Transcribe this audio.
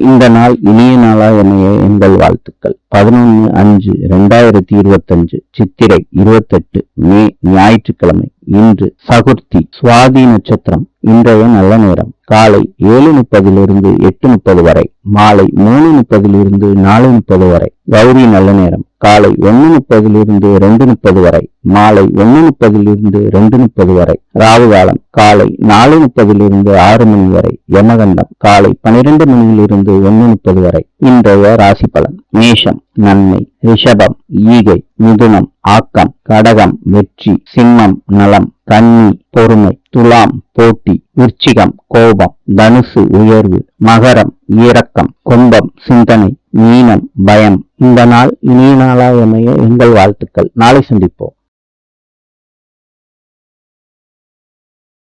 இந்த நாள் இனிய நாளா அமைய எங்கள் வாழ்த்துக்கள். 11/5/2025 சித்திரை 28 மே ஞாயிற்றுக்கிழமை. இன்று சதுர்த்தி, சுவாதி நட்சத்திரம். இன்றைய நல்ல நேரம் காலை 7:30 8:30 வரை, மாலை 3:30 4:30 வரை. கௌரி நல்ல நேரம் காலை 1:30 2:30 வரை, மாலை 1:30 2:30 வரை. ராவு காலம் காலை 4:30 6 மணி வரை. யமகண்டம் காலை 12 மணியிலிருந்து 1:30 வரை. இன்றைய ராசி பலன். மேஷம் நன்மை, ரிஷபம் ஈகை, மிதுனம் ஆக்கம், கடகம் வெற்றி, சிம்மம் நலம், கன்னி பொறுமை, துலாம் போட்டி, விருச்சிகம் கோபம், தனுசு உயர்வு, மகரம் இரக்கம், கும்பம் சிந்தனை, மீனம் பயம். இந்த நாள் இனிய நாளாய் அமைய எங்கள் வாழ்த்துக்கள். நாளை சந்திப்போம்.